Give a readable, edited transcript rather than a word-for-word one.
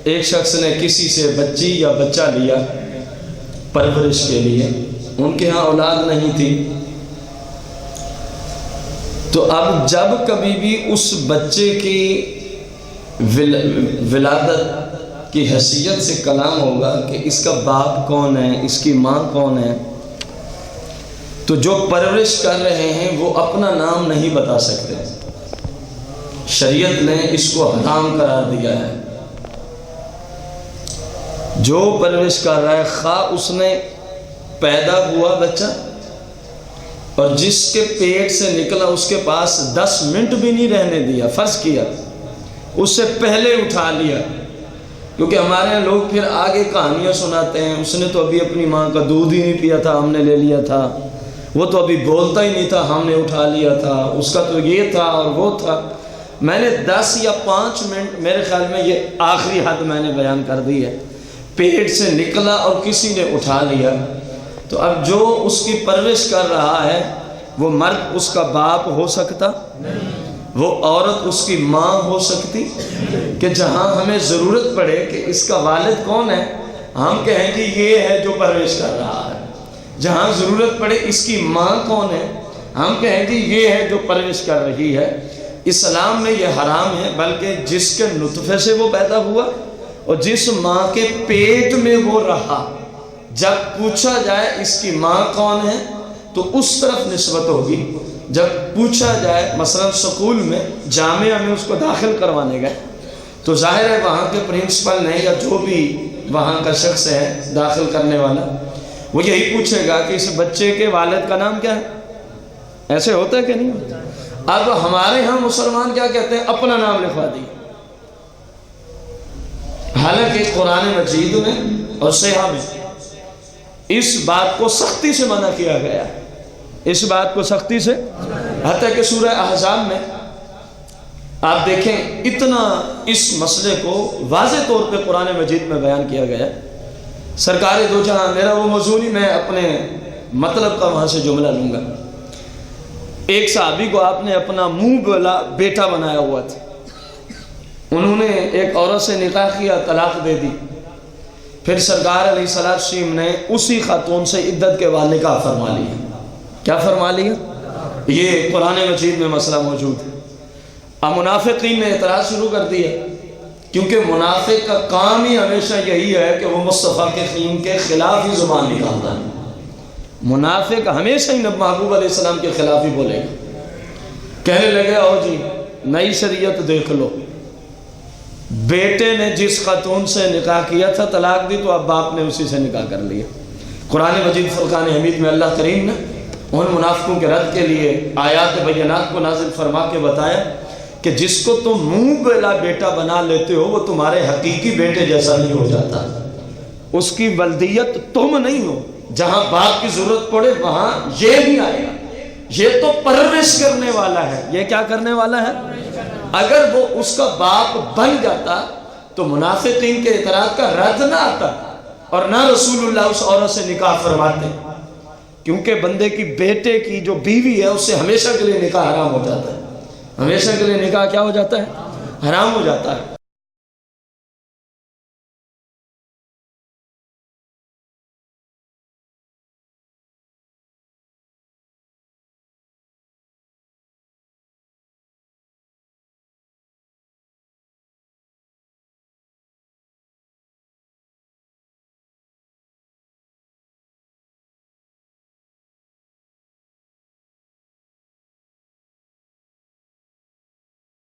ایک شخص نے کسی سے بچی یا بچہ لیا پرورش کے لیے، ان کے ہاں اولاد نہیں تھی، تو اب جب کبھی بھی اس بچے کی ولادت کی حیثیت سے کلام ہوگا کہ اس کا باپ کون ہے، اس کی ماں کون ہے، تو جو پرورش کر رہے ہیں وہ اپنا نام نہیں بتا سکتے۔ شریعت نے اس کو حرام قرار دیا ہے۔ جو پرورش کر رہا ہے، خواہ اس نے پیدا ہوا بچہ اور جس کے پیٹ سے نکلا اس کے پاس 10 منٹ بھی نہیں رہنے دیا، فرض کیا اس سے پہلے اٹھا لیا، کیونکہ ہمارے یہاں لوگ پھر آگے کہانیاں سناتے ہیں، اس نے تو ابھی اپنی ماں کا دودھ ہی نہیں پیا تھا، ہم نے لے لیا تھا، وہ تو ابھی بولتا ہی نہیں تھا، ہم نے اٹھا لیا تھا، اس کا تو یہ تھا اور وہ تھا۔ میں نے 10 یا 5 منٹ، میرے خیال میں یہ آخری حد میں نے بیان کر دی ہے، پیٹ سے نکلا اور کسی نے اٹھا لیا، تو اب جو اس کی پرورش کر رہا ہے وہ مرد اس کا باپ ہو سکتا، وہ عورت اس کی ماں ہو سکتی، کہ جہاں ہمیں ضرورت پڑے کہ اس کا والد کون ہے ہم کہیں کہ یہ ہے جو پرورش کر رہا ہے، جہاں ضرورت پڑے اس کی ماں کون ہے ہم کہیں کہ یہ ہے جو پرورش کر رہی ہے۔ اسلام میں یہ حرام ہے، بلکہ جس کے نطفے سے وہ پیدا ہوا اور جس ماں کے پیٹ میں وہ رہا، جب پوچھا جائے اس کی ماں کون ہے تو اس طرف نسبت ہوگی۔ جب پوچھا جائے مثلا سکول میں، جامعہ میں اس کو داخل کروانے گئے تو ظاہر ہے وہاں کے پرنسپل نے یا جو بھی وہاں کا شخص ہے داخل کرنے والا، وہ یہی پوچھے گا کہ اس بچے کے والد کا نام کیا ہے۔ ایسے ہوتا ہے کہ نہیں ہوتا؟ اب ہمارے ہاں مسلمان کیا کہتے ہیں، اپنا نام لکھوا دی، حالانکہ قرآن مجید میں اور صحیح میں اس بات کو سختی سے منع کیا گیا، اس بات کو سختی سے، حتیٰ کہ سورہ احزاب میں آپ دیکھیں اتنا اس مسئلے کو واضح طور پہ قرآن مجید میں بیان کیا گیا۔ سرکار دو جہاں، میرا وہ موضوع نہیں، میں اپنے مطلب کا وہاں سے جملہ لوں گا۔ ایک صحابی کو آپ نے اپنا منہ بولا بیٹا بنایا ہوا تھا، انہوں نے ایک عورت سے نکاح کیا، طلاق دے دی، پھر سرکار علیہ السلام نے اسی خاتون سے عدت کے بعد نکاح فرما لیا۔ کیا فرما لیا؟ یہ قرآن مجید میں مسئلہ موجود ہے۔ اب منافقین نے اعتراض شروع کر دیا، کیونکہ منافق کا کام ہی ہمیشہ یہی ہے کہ وہ مصطفیٰ کے دین کے خلاف ہی زبان نکالتا ہے۔ منافق ہمیشہ ہی محبوب علیہ السلام کے خلاف ہی بولے گا، کہنے لگے او جی نئی شریعت دیکھ لو، بیٹے نے جس خاتون سے نکاح کیا تھا طلاق دی، تو اب باپ نے اسی سے نکاح کر لیا۔ قرآن مجید فرقان حمید میں اللہ کریم نے ان منافقوں کے رد کے لیے آیات بینات کو نازل فرما کے بتایا کہ جس کو تم منہ بولا بیٹا بنا لیتے ہو وہ تمہارے حقیقی بیٹے جیسا نہیں ہو جاتا، اس کی ولدیت تم نہیں ہو، جہاں باپ کی ضرورت پڑے وہاں یہ نہیں آئے گا، یہ تو پرورش کرنے والا ہے۔ یہ کیا کرنے والا ہے؟ اگر وہ اس کا باپ بن جاتا تو منافقین کے اعتراض کا رد نہ آتا اور نہ رسول اللہ اس عورت سے نکاح فرماتے، کیونکہ بندے کی بیٹے کی جو بیوی ہے اس سے ہمیشہ کے لیے نکاح حرام ہو جاتا ہے، ہمیشہ کے لیے نکاح کیا ہو جاتا ہے؟ حرام ہو جاتا ہے۔